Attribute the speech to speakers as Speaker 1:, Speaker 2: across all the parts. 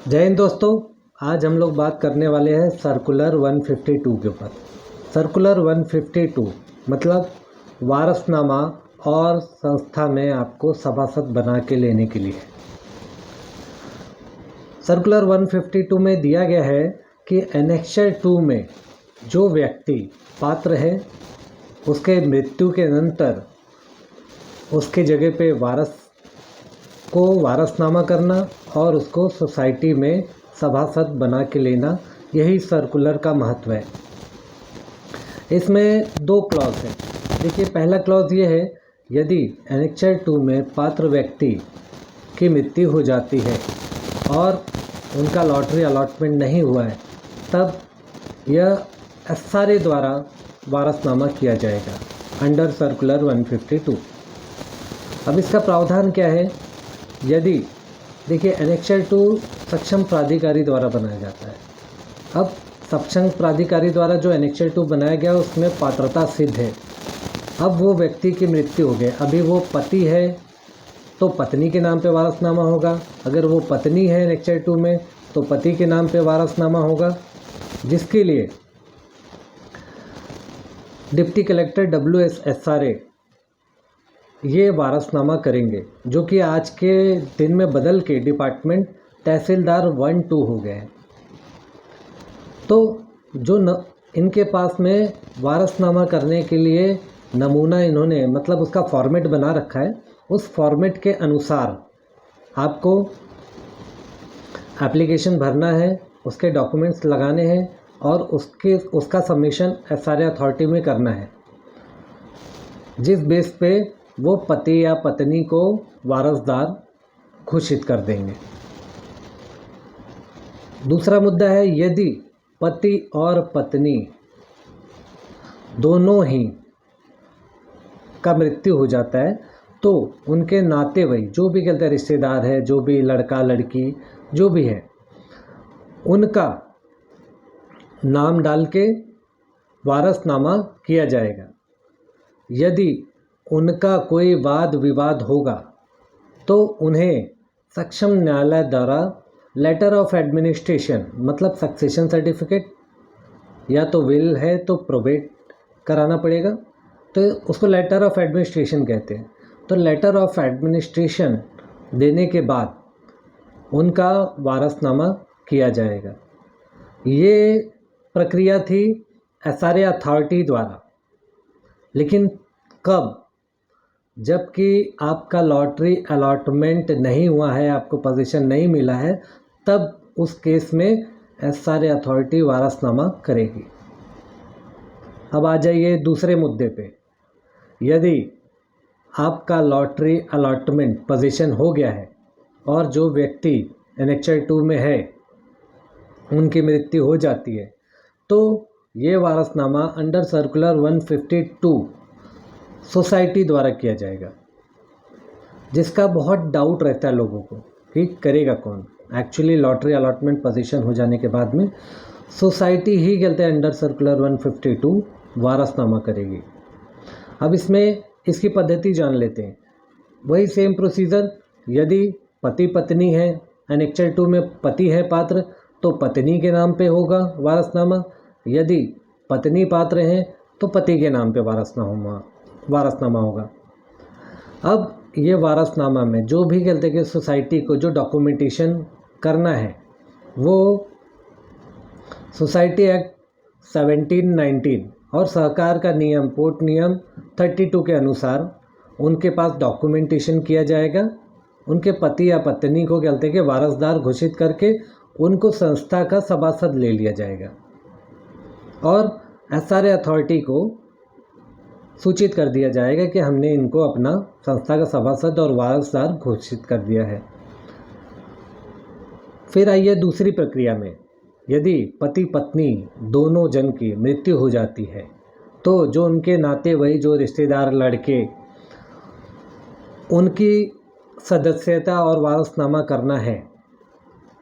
Speaker 1: जय हिंद दोस्तों। आज हम लोग बात करने वाले हैं सर्कुलर 152 के ऊपर। सर्कुलर 152 मतलब वारसनामा और संस्था में आपको सभासद बना के लेने के लिए। सर्कुलर 152 में दिया गया है कि एनेक्चर 2 में जो व्यक्ति पात्र है उसके मृत्यु के अनंतर उसके जगह पे वारस को वारसनामा करना और उसको सोसाइटी में सभासद बना के लेना, यही सर्कुलर का महत्व है। इसमें दो क्लॉज हैं। देखिए, पहला क्लॉज ये है, यदि एनेक्चर 2 में पात्र व्यक्ति की मृत्यु हो जाती है और उनका लॉटरी अलॉटमेंट नहीं हुआ है, तब यह एसआरए द्वारा वारसनामा किया जाएगा अंडर सर्कुलर 152। अब इसका प्रावधान क्या है? यदि देखिए, एनेक्चर 2 सक्षम प्राधिकारी द्वारा बनाया जाता है। अब सक्षम प्राधिकारी द्वारा जो एनेक्चर 2 बनाया गया उसमें पात्रता सिद्ध है। अब वो व्यक्ति की मृत्यु हो गई, अभी वो पति है तो पत्नी के नाम पे वारसनामा होगा, अगर वो पत्नी है एनेक्चर 2 में तो पति के नाम पे वारसनामा होगा, जिसके लिए डिप्टी कलेक्टर WSSRA ये वारसनामा करेंगे, जो कि आज के दिन में बदल के डिपार्टमेंट तहसीलदार 1-2 हो गए हैं। तो जो इनके पास में वारसनामा करने के लिए नमूना इन्होंने मतलब उसका फॉर्मेट बना रखा है, उस फॉर्मेट के अनुसार आपको एप्लीकेशन भरना है, उसके डॉक्यूमेंट्स लगाने हैं और उसका सबमिशन एसआरए अथॉरिटी में करना है, जिस बेस पे वो पति या पत्नी को वारसदार घोषित कर देंगे। दूसरा मुद्दा है, यदि पति और पत्नी दोनों ही का मृत्यु हो जाता है तो उनके नाते वही जो भी कहते हैं रिश्तेदार है, जो भी लड़का लड़की जो भी है, उनका नाम डाल के वारसनामा किया जाएगा। यदि उनका कोई वाद विवाद होगा तो उन्हें सक्षम न्यायालय द्वारा लेटर ऑफ एडमिनिस्ट्रेशन मतलब सक्सेशन सर्टिफिकेट, या तो विल है तो प्रोबेट कराना पड़ेगा, तो उसको लेटर ऑफ एडमिनिस्ट्रेशन कहते हैं। तो लेटर ऑफ एडमिनिस्ट्रेशन देने के बाद उनका वारसनामा किया जाएगा। ये प्रक्रिया थी एसआरए अथॉरिटी द्वारा, लेकिन कब? जबकि आपका लॉटरी अलॉटमेंट नहीं हुआ है, आपको पोजीशन नहीं मिला है, तब उस केस में एसआरए अथॉरिटी वारसनामा करेगी। अब आ जाइए दूसरे मुद्दे पे। यदि आपका लॉटरी अलॉटमेंट पोजीशन हो गया है और जो व्यक्ति एनेक्चर 2 में है उनकी मृत्यु हो जाती है, तो ये वारसनामा अंडर सर्कुलर 152 सोसाइटी द्वारा किया जाएगा, जिसका बहुत डाउट रहता है लोगों को कि करेगा कौन। एक्चुअली लॉटरी अलॉटमेंट पोजीशन हो जाने के बाद में सोसाइटी ही कहते हैं अंडर सर्कुलर 152 वारसनामा करेगी। अब इसमें इसकी पद्धति जान लेते हैं। वही सेम प्रोसीजर, यदि पति पत्नी है, एनेक्चर 2 में पति है पात्र तो पत्नी के नाम पे होगा वारसनामा, यदि पत्नी पात्र हैं तो पति के नाम पे वारसनामा होगा। अब ये वारसनामा में जो भी कहते हैं कि सोसाइटी को जो डॉक्यूमेंटेशन करना है वो सोसाइटी एक्ट 1719 और सहकार का नियम पोर्ट नियम 32 के अनुसार उनके पास डॉक्यूमेंटेशन किया जाएगा। उनके पति या पत्नी को कहते हैं कि वारसदार घोषित करके उनको संस्था का सभासद ले लिया जाएगा और एसआरए अथॉरिटी को सूचित कर दिया जाएगा कि हमने इनको अपना संस्था का सभासद और वारसदार घोषित कर दिया है। फिर आइए दूसरी प्रक्रिया में, यदि पति पत्नी दोनों जन की मृत्यु हो जाती है तो जो उनके नाते वही जो रिश्तेदार लड़के, उनकी सदस्यता और वारसनामा करना है,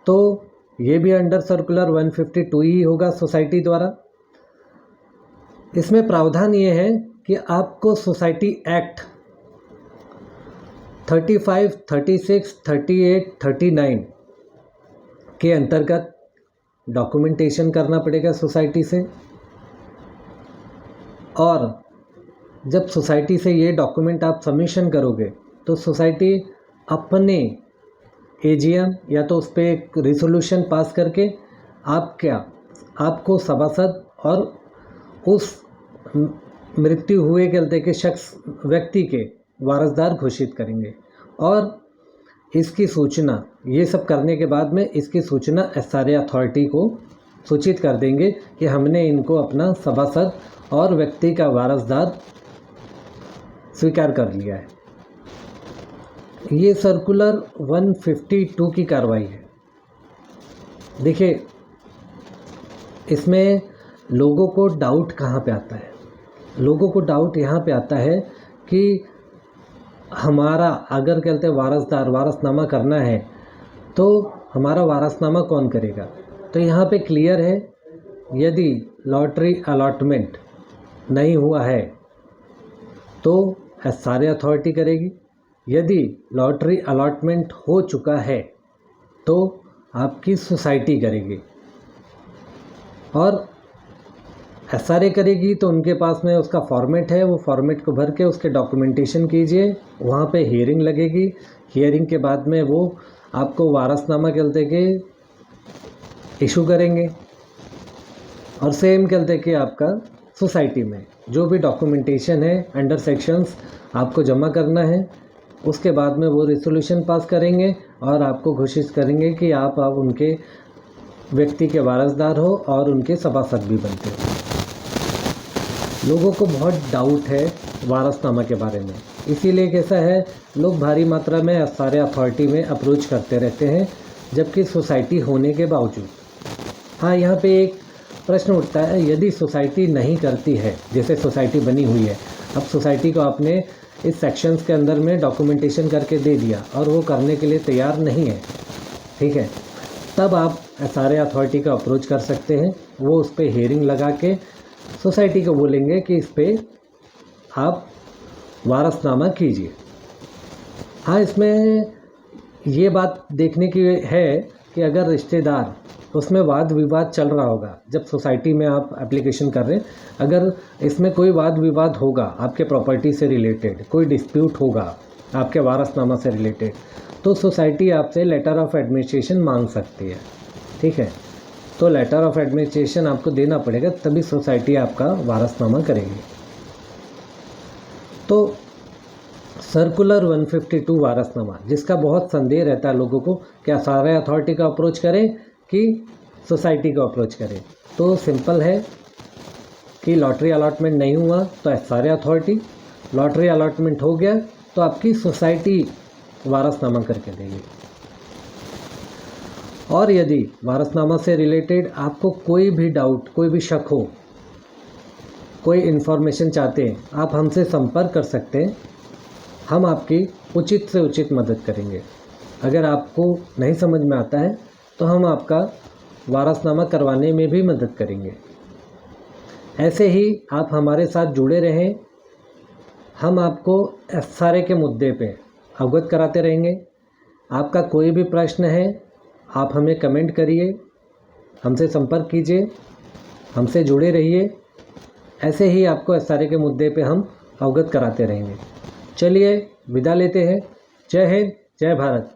Speaker 1: तो ये भी अंडर सर्कुलर 152 ही होगा सोसाइटी द्वारा। इसमें प्रावधान ये है कि आपको सोसाइटी एक्ट 35, 36, 38, 39 के अंतर्गत डॉक्यूमेंटेशन करना पड़ेगा सोसाइटी से। और जब सोसाइटी से ये डॉक्यूमेंट आप सबमिशन करोगे तो सोसाइटी अपने एजीएम या तो उस पर एक रिसोल्यूशन पास करके आपको सभासद और उस मृत्यु हुए गलते के व्यक्ति के वारसदार घोषित करेंगे। और इसकी सूचना, ये सब करने के बाद में इसकी सूचना एसआरए अथॉरिटी को सूचित कर देंगे कि हमने इनको अपना सभासद और व्यक्ति का वारसदार स्वीकार कर लिया है। ये सर्कुलर 152 की कार्रवाई है। देखिए, इसमें लोगों को डाउट कहाँ पे आता है? लोगों को डाउट यहाँ पे आता है कि हमारा अगर कहते हैं वारसनामा करना है तो हमारा वारसनामा कौन करेगा? तो यहाँ पे क्लियर है, यदि लॉटरी अलॉटमेंट नहीं हुआ है तो एसआरए अथॉरिटी करेगी। यदि लॉटरी अलॉटमेंट हो चुका है तो आपकी सोसाइटी करेगी। और एसआरए करेगी तो उनके पास में उसका फॉर्मेट है, वो फॉर्मेट को भर के उसके डॉक्यूमेंटेशन कीजिए। वहाँ पे हियरिंग लगेगी। हियरिंग के बाद में वो आपको वारसनामा कहते के इशू करेंगे। और सेम कहते कि आपका सोसाइटी में जो भी डॉक्यूमेंटेशन है अंडर सेक्शंस आपको जमा करना है। उसके बाद में वो रिसोल्यूशन पास करेंगे और आपको घोषित करेंगे कि आप अब उनके व्यक्ति के वारसदार हो और उनके सभासद भी बनते हो। लोगों को बहुत डाउट है वारसनामा के बारे में, इसीलिए कैसा है, लोग भारी मात्रा में एसआरए अथॉरिटी में अप्रोच करते रहते हैं, जबकि सोसाइटी होने के बावजूद। हाँ, यहाँ पे एक प्रश्न उठता है, यदि सोसाइटी नहीं करती है, जैसे सोसाइटी बनी हुई है, अब सोसाइटी को आपने इस सेक्शंस के अंदर में डॉक्यूमेंटेशन करके दे दिया और वो करने के लिए तैयार नहीं है, ठीक है, तब आप एसआरए अथॉरिटी का अप्रोच कर सकते हैं। वो उस पर हियरिंग लगा के सोसाइटी को बोलेंगे कि इस पर आप वारसनामा कीजिए। हाँ, इसमें ये बात देखने की है कि अगर रिश्तेदार, उसमें वाद विवाद चल रहा होगा, जब सोसाइटी में आप एप्लीकेशन कर रहे हैं, अगर इसमें कोई वाद विवाद होगा आपके प्रॉपर्टी से रिलेटेड, कोई डिस्प्यूट होगा आपके वारसनामा से रिलेटेड, तो सोसाइटी आपसे लेटर ऑफ एडमिनिस्ट्रेशन मांग सकती है, ठीक है। तो लेटर ऑफ एडमिनिस्ट्रेशन आपको देना पड़ेगा, तभी सोसाइटी आपका वारसनामा करेगी। तो सर्कुलर 152 वारसनामा, जिसका बहुत संदेह रहता है लोगों को, क्या एसआरए अथॉरिटी का अप्रोच करें कि सोसाइटी को अप्रोच करें, तो सिंपल है कि लॉटरी अलॉटमेंट नहीं हुआ तो एसआरए अथॉरिटी, लॉटरी अलॉटमेंट हो गया तो आपकी सोसाइटी वारसनामा करके देगी। और यदि वारसनामा से रिलेटेड आपको कोई भी डाउट, कोई भी शक हो, कोई इन्फॉर्मेशन चाहते हैं, आप हमसे संपर्क कर सकते हैं। हम आपकी उचित से उचित मदद करेंगे। अगर आपको नहीं समझ में आता है तो हम आपका वारसनामा करवाने में भी मदद करेंगे। ऐसे ही आप हमारे साथ जुड़े रहें। हम आपको एसआरए के मुद्दे पे अवगत कराते रहेंगे। आपका कोई भी प्रश्न है, आप हमें कमेंट करिए, हमसे संपर्क कीजिए, हमसे जुड़े रहिए। ऐसे ही आपको एसआरए के मुद्दे पे हम अवगत कराते रहेंगे। चलिए विदा लेते हैं। जय हिंद, जय भारत।